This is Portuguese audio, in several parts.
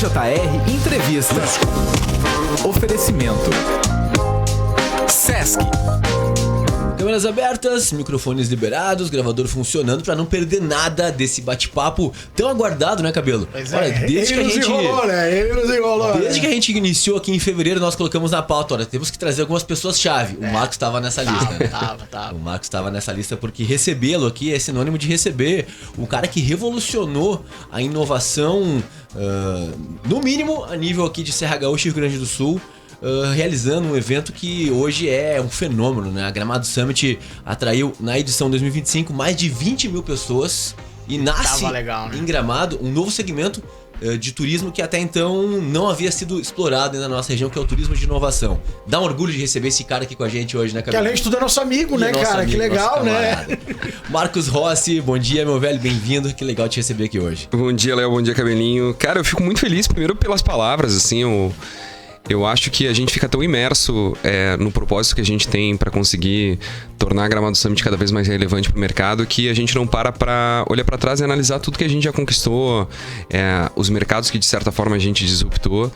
DJR Entrevista. Oferecimento Sesc. Câmeras abertas, microfones liberados, gravador funcionando pra não perder nada desse bate-papo tão aguardado, né, Cabelo? Pois olha, é, desde que a gente enrolou, né? Ele nos enrolou. Desde que a gente iniciou aqui em fevereiro, nós colocamos na pauta, olha, temos que trazer algumas pessoas-chave. O Marcos estava nessa lista, né? Tava. O Marcos estava nessa lista porque recebê-lo aqui é sinônimo de receber o cara que revolucionou a inovação, no mínimo, a nível aqui de Serra Gaúcha e Rio Grande do Sul. Realizando um evento que hoje é um fenômeno, né? A Gramado Summit atraiu na edição 2025 mais de 20 mil pessoas e nasce legal, né? em Gramado um novo segmento de turismo que até então não havia sido explorado na nossa região, que é o turismo de inovação. Dá um orgulho de receber esse cara aqui com a gente hoje, né, Que Cabelo? além de tudo é nosso amigo, né, cara? Amigo, que legal, né? Marcos Rossi, bom dia, meu velho, bem-vindo. Que legal te receber aqui hoje. Bom dia, Léo, bom dia, Cabelinho. Cara, eu fico muito feliz, primeiro pelas palavras, assim, eu acho que a gente fica tão imerso no propósito que a gente tem para conseguir tornar a Gramado Summit cada vez mais relevante para o mercado, que a gente não para olhar para trás e analisar tudo que a gente já conquistou, os mercados que de certa forma a gente disruptou.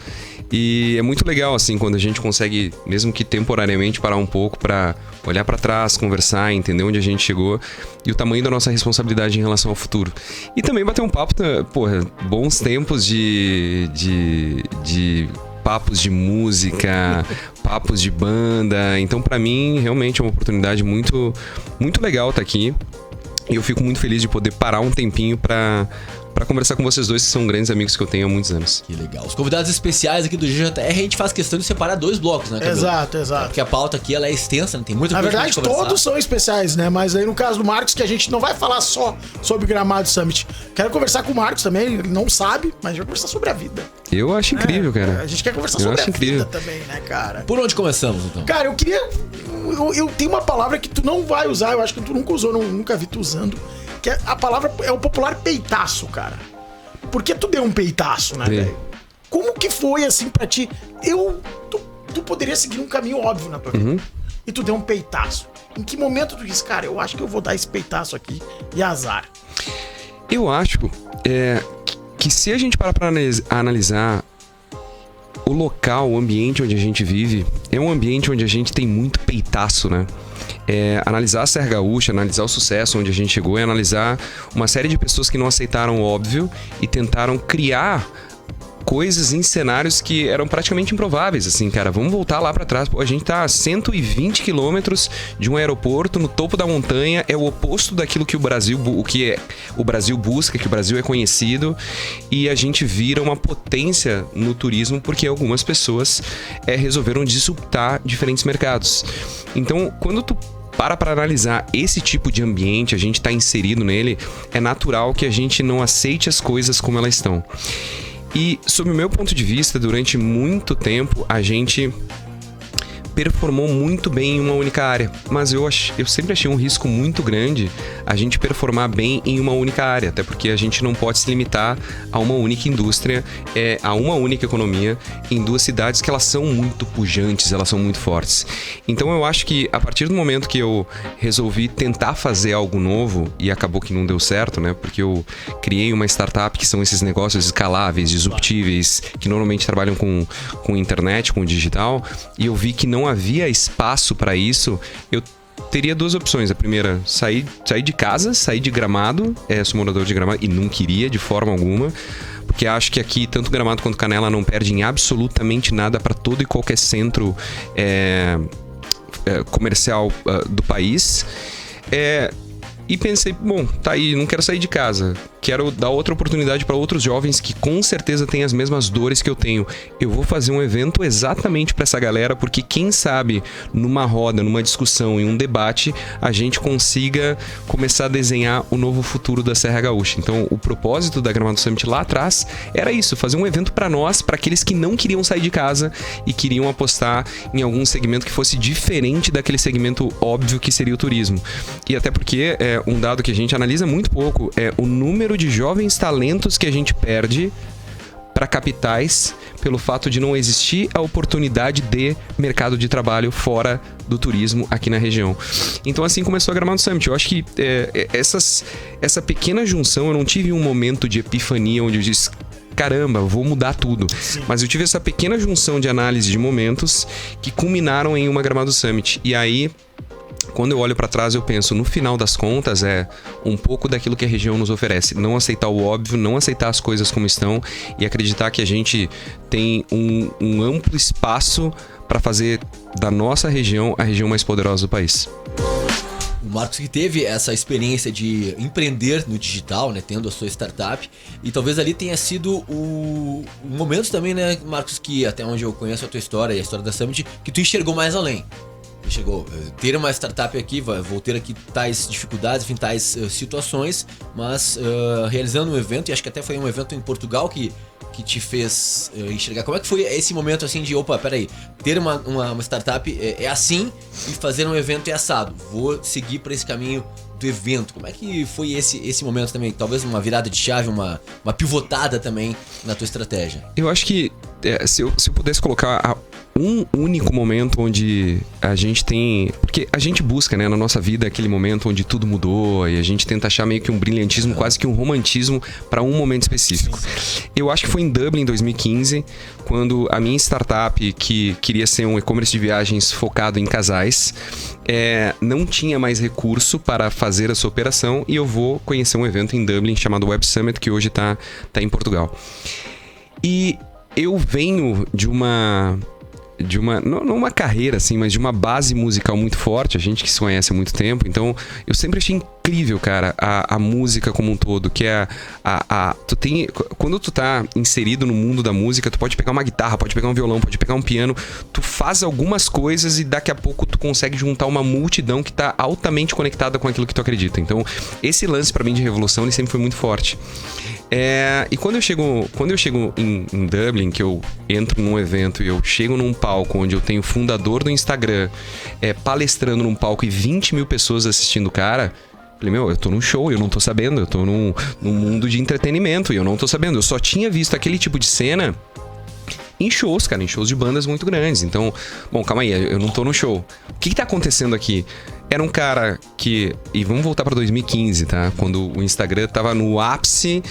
E é muito legal, assim, quando a gente consegue, mesmo que temporariamente, parar um pouco para olhar para trás, conversar, entender onde a gente chegou e o tamanho da nossa responsabilidade em relação ao futuro. E também bater um papo, bons tempos de papos de música, papos de banda. Então, pra mim, realmente é uma oportunidade muito, muito legal estar aqui. E eu fico muito feliz de poder parar um tempinho pra conversar com vocês dois, que são grandes amigos que eu tenho há muitos anos. Que legal. Os convidados especiais aqui do DJR, a gente faz questão de separar dois blocos, né, Cabelo? Exato. Porque a pauta aqui ela é extensa, não tem muita Na coisa pra verdade, gente conversar. todos são especiais, né? Mas aí no caso do Marcos, que a gente não vai falar só sobre Gramado Summit. Quero conversar com o Marcos também, ele não sabe, mas a gente vai conversar sobre a vida. Eu acho incrível, cara. A gente quer conversar Eu sobre acho a incrível. vida também, né, cara? Por onde começamos, então? Cara, eu queria... Eu tenho uma palavra que tu não vai usar, eu acho que tu nunca usou, nunca vi tu usando, que a palavra é o popular peitaço, cara. Por que tu deu um peitaço, né, velho? Como que foi, assim, pra ti? Tu poderia seguir um caminho óbvio na tua vida. E tu deu um peitaço. Em que momento tu disse, cara, eu acho que eu vou dar esse peitaço aqui e azar? Eu acho que se a gente parar pra analisar o local, o ambiente onde a gente vive, é um ambiente onde a gente tem muito peitaço, né? Analisar a Serra Gaúcha, analisar o sucesso onde a gente chegou, analisar uma série de pessoas que não aceitaram o óbvio e tentaram criar coisas em cenários que eram praticamente improváveis, assim, cara, vamos voltar lá pra trás. Pô, a gente tá a 120 quilômetros de um aeroporto no topo da montanha, é o oposto daquilo que o Brasil busca, que o Brasil é conhecido, e a gente vira uma potência no turismo porque algumas pessoas resolveram disruptar diferentes mercados. Então, quando tu para analisar esse tipo de ambiente, a gente tá inserido nele, é natural que a gente não aceite as coisas como elas estão. E, sob o meu ponto de vista, durante muito tempo, a gente performou muito bem em uma única área. Mas eu sempre achei um risco muito grande a gente performar bem em uma única área. Até porque a gente não pode se limitar a uma única indústria, a uma única economia, em duas cidades que elas são muito pujantes, elas são muito fortes. Então eu acho que a partir do momento que eu resolvi tentar fazer algo novo, e acabou que não deu certo, né? Porque eu criei uma startup que são esses negócios escaláveis, disruptíveis, que normalmente trabalham com internet, com digital, e eu vi que não havia espaço para isso. Eu teria duas opções. A primeira, sair de casa, sair de Gramado. Sou morador de Gramado e não queria de forma alguma, porque acho que aqui tanto Gramado quanto Canela não perdem absolutamente nada para todo e qualquer centro comercial do país. E pensei, bom, tá aí, não quero sair de casa. Quero dar outra oportunidade para outros jovens que com certeza têm as mesmas dores que eu tenho. Eu vou fazer um evento exatamente para essa galera, porque quem sabe numa roda, numa discussão, em um debate, a gente consiga começar a desenhar o novo futuro da Serra Gaúcha. Então, o propósito da Gramado Summit lá atrás era isso, fazer um evento para nós, para aqueles que não queriam sair de casa e queriam apostar em algum segmento que fosse diferente daquele segmento óbvio que seria o turismo. E até porque um dado que a gente analisa muito pouco é o número de jovens talentos que a gente perde para capitais pelo fato de não existir a oportunidade de mercado de trabalho fora do turismo aqui na região. Então assim começou a Gramado Summit. Eu acho que essa pequena junção, eu não tive um momento de epifania onde eu disse, caramba, vou mudar tudo. Mas eu tive essa pequena junção de análise de momentos que culminaram em uma Gramado Summit. E aí, quando eu olho pra trás, eu penso, no final das contas, é um pouco daquilo que a região nos oferece. Não aceitar o óbvio, não aceitar as coisas como estão e acreditar que a gente tem um amplo espaço para fazer da nossa região a região mais poderosa do país. O Marcos que teve essa experiência de empreender no digital, né, tendo a sua startup, e talvez ali tenha sido o momento também, né, Marcos, que até onde eu conheço a tua história e a história da Summit, que tu enxergou mais além. Chegou, ter uma startup aqui, vou ter aqui tais dificuldades, enfim, tais situações, mas realizando um evento, e acho que até foi um evento em Portugal que te fez enxergar. Como é que foi esse momento assim de, opa, peraí, ter uma startup é assim e fazer um evento é assado, vou seguir para esse caminho do evento. Como é que foi esse momento também? Talvez uma virada de chave, uma pivotada também na tua estratégia. Eu acho que se eu pudesse colocar um único momento onde a gente tem... Porque a gente busca, né, na nossa vida aquele momento onde tudo mudou e a gente tenta achar meio que um brilhantismo, quase que um romantismo para um momento específico. Eu acho que foi em Dublin, em 2015, quando a minha startup, que queria ser um e-commerce de viagens focado em casais, não tinha mais recurso para fazer a sua operação e eu vou conhecer um evento em Dublin chamado Web Summit, que hoje tá em Portugal. E eu venho não uma carreira assim, mas de uma base musical muito forte, a gente que se conhece há muito tempo, então eu sempre achei incrível, cara, a música como um todo, que é quando tu tá inserido no mundo da música, tu pode pegar uma guitarra, pode pegar um violão, pode pegar um piano, tu faz algumas coisas e daqui a pouco tu consegue juntar uma multidão que tá altamente conectada com aquilo que tu acredita. Então, esse lance pra mim de revolução, ele sempre foi muito forte. E quando eu chego em Dublin, que eu entro num evento e eu chego num palco onde eu tenho o fundador do Instagram palestrando num palco e 20 mil pessoas assistindo o cara, falei, eu tô num show, eu não tô sabendo, eu tô num mundo de entretenimento e eu não tô sabendo. Eu só tinha visto aquele tipo de cena em shows, cara, em shows de bandas muito grandes. Então, bom, calma aí, eu não tô no show. O que tá acontecendo aqui? Era um cara que... E vamos voltar pra 2015, tá? Quando o Instagram tava no ápice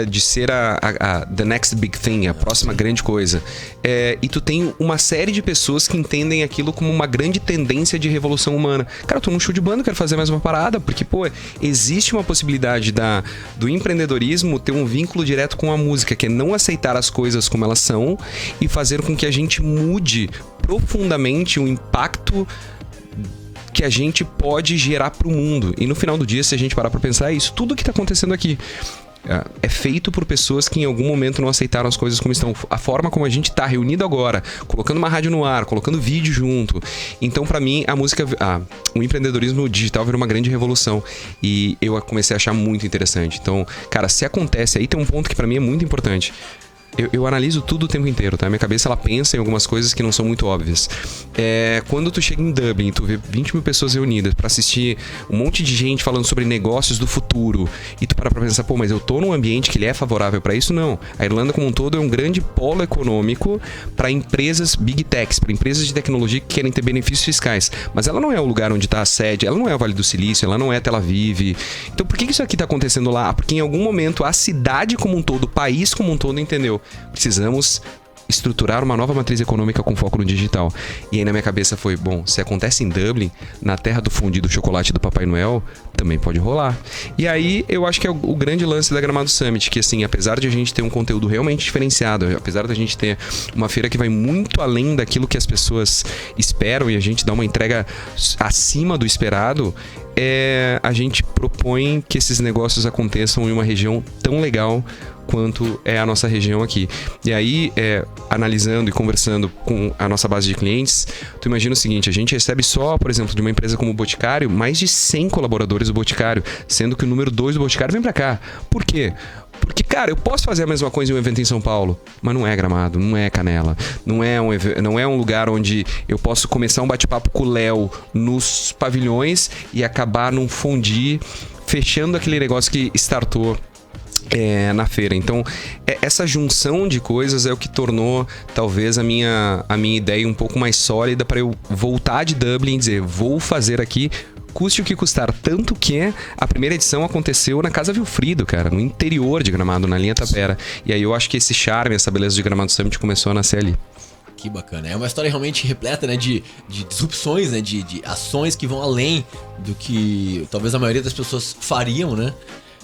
de ser a the next big thing, a próxima grande coisa. E tu tem uma série de pessoas que entendem aquilo como uma grande tendência de revolução humana. Cara, eu tô num show de banda, quero fazer mais uma parada, porque, existe uma possibilidade do empreendedorismo ter um vínculo direto com a música, que é não aceitar as coisas como elas são e fazer com que a gente mude profundamente o impacto que a gente pode gerar pro mundo. E no final do dia, se a gente parar pra pensar, é isso. Tudo que tá acontecendo aqui é feito por pessoas que em algum momento não aceitaram as coisas como estão. A forma como a gente tá reunido agora, colocando uma rádio no ar, colocando vídeo junto. Então, pra mim, o empreendedorismo digital virou uma grande revolução. E eu comecei a achar muito interessante. Então, cara, se acontece, aí tem um ponto que pra mim é muito importante. Eu analiso tudo o tempo inteiro, tá? Minha cabeça, ela pensa em algumas coisas que não são muito óbvias. Quando tu chega em Dublin e tu vê 20 mil pessoas reunidas pra assistir um monte de gente falando sobre negócios do futuro, e tu para pra pensar, mas eu tô num ambiente que ele é favorável pra isso? Não. A Irlanda como um todo é um grande polo econômico pra empresas big techs, pra empresas de tecnologia que querem ter benefícios fiscais. Mas ela não é o lugar onde tá a sede, ela não é o Vale do Silício, ela não é Tel Aviv. Então por que isso aqui tá acontecendo lá? Porque em algum momento a cidade como um todo, o país como um todo entendeu. Precisamos estruturar uma nova matriz econômica com foco no digital. E aí na minha cabeça foi, se acontece em Dublin, na terra do fundido chocolate do Papai Noel, também pode rolar. E aí eu acho que é o grande lance da Gramado Summit, que assim, apesar de a gente ter um conteúdo realmente diferenciado, apesar de a gente ter uma feira que vai muito além daquilo que as pessoas esperam e a gente dá uma entrega acima do esperado, a gente propõe que esses negócios aconteçam em uma região tão legal quanto é a nossa região aqui. E aí, analisando e conversando com a nossa base de clientes, tu imagina o seguinte, a gente recebe só, por exemplo, de uma empresa como o Boticário, mais de 100 colaboradores do Boticário, sendo que o número 2 do Boticário vem pra cá. Por quê? Porque, cara, eu posso fazer a mesma coisa em um evento em São Paulo, mas não é Gramado, não é Canela, não é um lugar onde eu posso começar um bate-papo com o Léo nos pavilhões e acabar num fondue, fechando aquele negócio que startou na feira. Então, essa junção de coisas é o que tornou, talvez, a minha ideia um pouco mais sólida para eu voltar de Dublin e dizer, vou fazer aqui custe o que custar. Tanto que a primeira edição aconteceu na Casa Vilfrido, cara, no interior de Gramado, na linha Tapera. E aí eu acho que esse charme, essa beleza de Gramado Summit começou a nascer ali. Que bacana. É uma história realmente repleta, né, de disrupções, né, de ações que vão além do que talvez a maioria das pessoas fariam, né?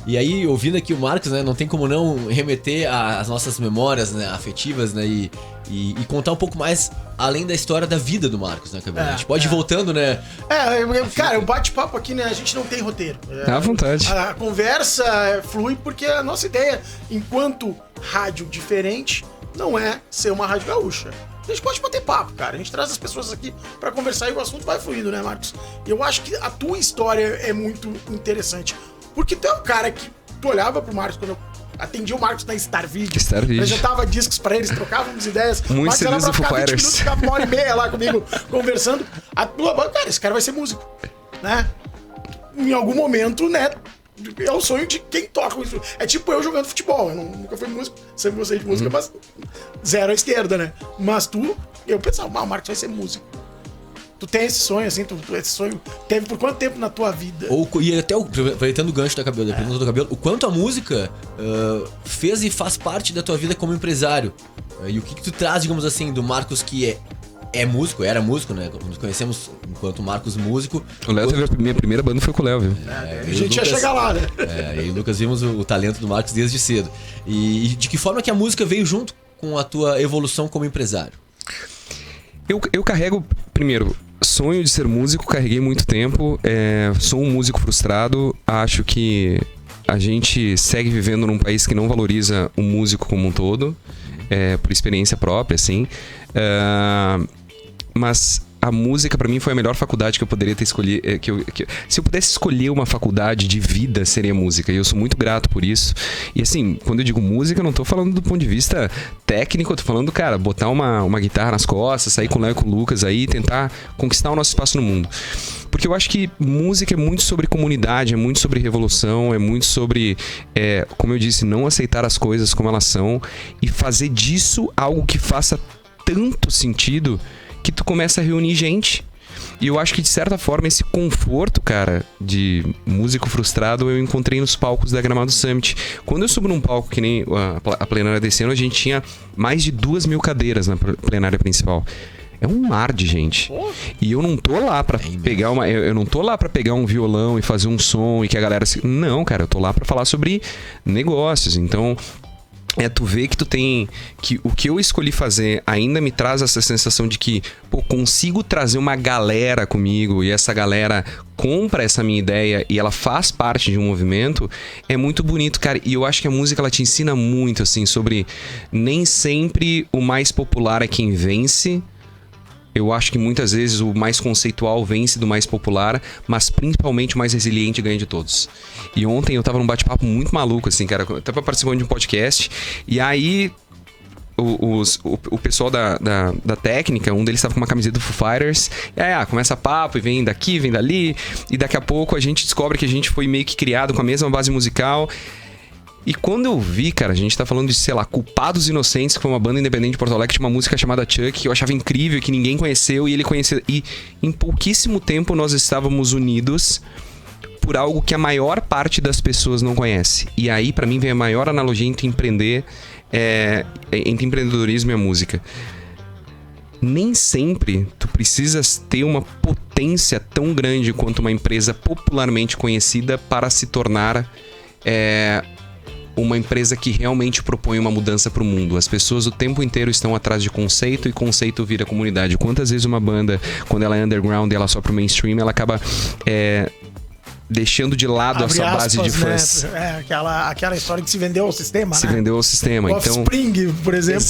E aí, ouvindo aqui o Marcos, né, não tem como não remeter às nossas memórias, né, afetivas, né, e contar um pouco mais além da história da vida do Marcos, né, Cabelo? A gente pode ir voltando, né? Cara, o bate-papo aqui, né, a gente não tem roteiro. À vontade. A conversa flui porque a nossa ideia, enquanto rádio diferente, não é ser uma rádio gaúcha. A gente pode bater papo, cara. A gente traz as pessoas aqui pra conversar e o assunto vai fluindo, né, Marcos? E eu acho que a tua história é muito interessante. Porque tu é um cara que tu olhava pro Marcos quando eu atendi o Marcos na Star Video. Apresentava discos pra eles, trocávamos ideias. Muito Marcos era pra Foo ficar 20 Fighters. minutos, ficava 1h30 lá comigo conversando. A tua banda, cara, esse cara vai ser músico, né? Em algum momento, né? É o sonho de quem toca isso. É tipo eu jogando futebol. Eu nunca fui músico, sempre gostei de música, mas zero à esquerda, né? Mas eu pensava, o Marcos vai ser músico. Tu tem esse sonho, assim, esse sonho teve por quanto tempo na tua vida? E até, aproveitando o gancho da Cabelo, da pergunta do Cabelo, o quanto a música fez e faz parte da tua vida como empresário. E o que tu traz, digamos assim, do Marcos que era músico, né? Nos conhecemos enquanto Marcos músico. O Léo teve a minha primeira banda, foi com o Léo, viu? A gente ia chegar lá, né? E o Lucas vimos o talento do Marcos desde cedo. E de que forma que a música veio junto com a tua evolução como empresário? Eu carrego, primeiro, sonho de ser músico, carreguei muito tempo. Sou um músico frustrado. Acho que a gente segue vivendo num país que não valoriza o músico como um todo. Por experiência própria, assim. Mas a música pra mim foi a melhor faculdade que eu poderia ter escolhido. Se eu pudesse escolher uma faculdade de vida, seria música. E eu sou muito grato por isso. E assim, quando eu digo música, eu não tô falando do ponto de vista técnico. Eu tô falando, cara, botar uma guitarra nas costas, sair com o Léo e com o Lucas aí e tentar conquistar o nosso espaço no mundo. Porque eu acho que música é muito sobre comunidade, é muito sobre revolução, é muito sobre, como eu disse, não aceitar as coisas como elas são e fazer disso algo que faça tanto sentido que tu começa a reunir gente. E eu acho que, de certa forma, esse conforto, cara, de músico frustrado, eu encontrei nos palcos da Gramado Summit. Quando eu subo num palco, que nem a plenária desse ano, a gente tinha mais de 2.000 cadeiras na plenária principal. É um mar de gente. E eu não tô lá pra pegar eu não tô lá pra pegar um violão e fazer um som e que a galera... Não, cara, eu tô lá pra falar sobre negócios. Então... tu vê que tu tem... que o que eu escolhi fazer ainda me traz essa sensação de que, consigo trazer uma galera comigo e essa galera compra essa minha ideia e ela faz parte de um movimento, é muito bonito, cara. E eu acho que a música, ela te ensina muito, assim, sobre nem sempre o mais popular é quem vence. Eu acho que muitas vezes o mais conceitual vence do mais popular, mas principalmente o mais resiliente ganha de todos. E ontem eu tava num bate-papo muito maluco, assim, cara. Eu tava participando de um podcast, e aí o pessoal da técnica, um deles tava com uma camiseta do Foo Fighters, e aí começa papo, e vem daqui, vem dali, e daqui a pouco a gente descobre que a gente foi meio que criado com a mesma base musical. E quando eu vi, cara, a gente tá falando de, sei lá, Culpados Inocentes, que foi uma banda independente de Porto Alegre, que tinha uma música chamada Chuck, que eu achava incrível, que ninguém conheceu, e ele conheceu. E em pouquíssimo tempo nós estávamos unidos por algo que a maior parte das pessoas não conhece. E aí, pra mim, vem a maior analogia entre entre empreendedorismo e a música. Nem sempre tu precisas ter uma potência tão grande quanto uma empresa popularmente conhecida para se tornar... uma empresa que realmente propõe uma mudança para o mundo. As pessoas o tempo inteiro estão atrás de conceito, e conceito vira comunidade. Quantas vezes uma banda, quando ela é underground e ela só pro mainstream, ela acaba deixando de lado a sua base de fãs. Né? Aquela história que se vendeu ao sistema, Se vendeu ao sistema. Offspring, por exemplo,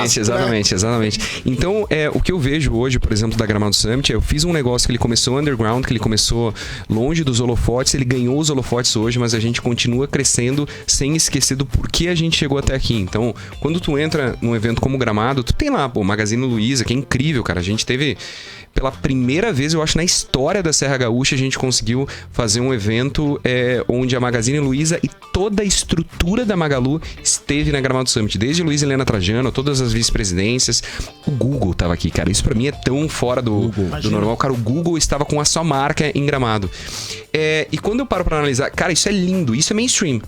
Exatamente. Então, o que eu vejo hoje, por exemplo, da Gramado Summit, eu fiz um negócio que ele começou underground, que ele começou longe dos holofotes, ele ganhou os holofotes hoje, mas a gente continua crescendo sem esquecer do porquê a gente chegou até aqui. Então, quando tu entra num evento como Gramado, tu tem lá, Magazine Luiza, que é incrível, cara. A gente teve... Pela primeira vez, eu acho, na história da Serra Gaúcha, a gente conseguiu fazer um evento onde a Magazine Luiza e toda a estrutura da Magalu esteve na Gramado Summit. Desde Luiz Helena Trajano, todas as vice-presidências. O Google tava aqui, cara. Isso pra mim é tão fora do normal. Cara, o Google estava com a sua marca em Gramado. E quando eu paro pra analisar, cara, isso é lindo, isso é mainstream.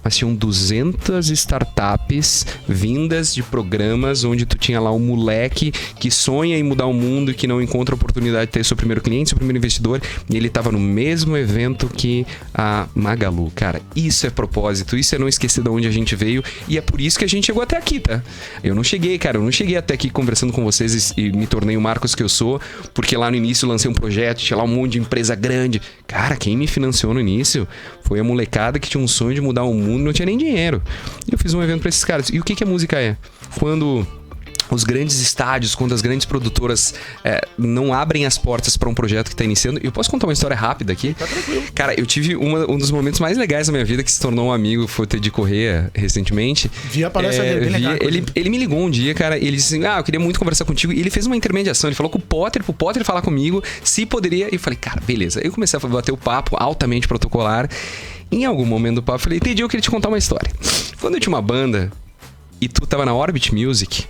Mas tinham 200 startups vindas de programas onde tu tinha lá um moleque que sonha em mudar o mundo e que não encontra a oportunidade de ter seu primeiro cliente, seu primeiro investidor, e ele estava no mesmo evento que a Magalu. Cara, isso é propósito, isso é não esquecer de onde a gente veio, e é por isso que a gente chegou até aqui, tá? Eu não cheguei até aqui conversando com vocês e me tornei o Marcos que eu sou, porque lá no início eu lancei um projeto, tinha lá um monte de empresa grande. Cara, quem me financiou no início foi a molecada que tinha um sonho de mudar o mundo, não tinha nem dinheiro. E eu fiz um evento pra esses caras. E o que a música é? Quando os grandes estádios, quando as grandes produtoras não abrem as portas para um projeto que tá iniciando. Eu posso contar uma história rápida aqui? Tá tranquilo. Cara, eu tive um dos momentos mais legais da minha vida, que se tornou um amigo, foi o Teddy Corrêa, recentemente. Vi a palestra dele, bem legal. Ele me ligou um dia, cara, e ele disse assim, eu queria muito conversar contigo. E ele fez uma intermediação, ele falou com o Potter, pro Potter falar comigo, se poderia. E eu falei, cara, beleza. Aí eu comecei a bater o papo, altamente protocolar. Em algum momento do papo, eu falei, Teddy, eu queria te contar uma história. Quando eu tinha uma banda e tu tava na Orbit Music,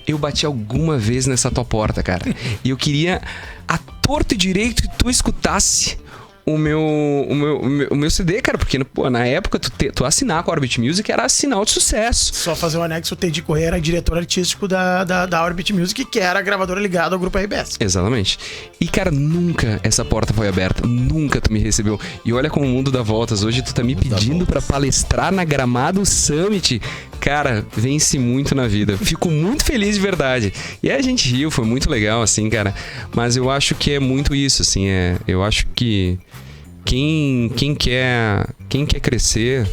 eu bati alguma vez nessa tua porta, cara. E eu queria, a torto e direito, que tu escutasse o meu CD, cara. Porque, pô, na época, tu assinar com a Orbit Music era sinal de sucesso. Só fazer um anexo, o Teddy Corrêa era diretor artístico da Orbit Music, que era a gravadora ligada ao grupo RBS. Exatamente. E, cara, nunca essa porta foi aberta. Nunca tu me recebeu. E olha como o mundo dá voltas. Hoje tu tá me pedindo pra palestrar na Gramado Summit. Cara, vence muito na vida. Fico muito feliz de verdade. E aí a gente riu, foi muito legal, assim, cara. Mas eu acho que é muito isso, assim. Eu acho que quem quer crescer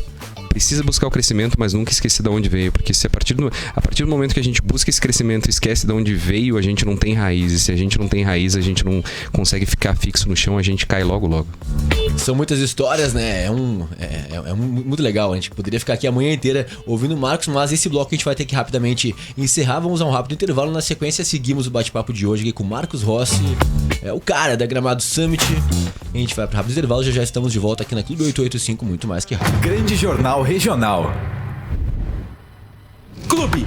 precisa buscar o crescimento, mas nunca esquecer de onde veio. Porque se a partir do momento que a gente busca esse crescimento e esquece de onde veio, a gente não tem raiz. E se a gente não tem raiz, a gente não consegue ficar fixo no chão, a gente cai logo, logo. São muitas histórias, né? É muito legal. A gente poderia ficar aqui a manhã inteira ouvindo o Marcos, mas esse bloco a gente vai ter que rapidamente encerrar. Vamos a um rápido intervalo. Na sequência, seguimos o bate-papo de hoje aqui com o Marcos Rossi, o cara da Gramado Summit. A gente vai para rápido intervalo. Já estamos de volta aqui na Clube 885, muito mais que rápido. Grande Jornal Regional. Clube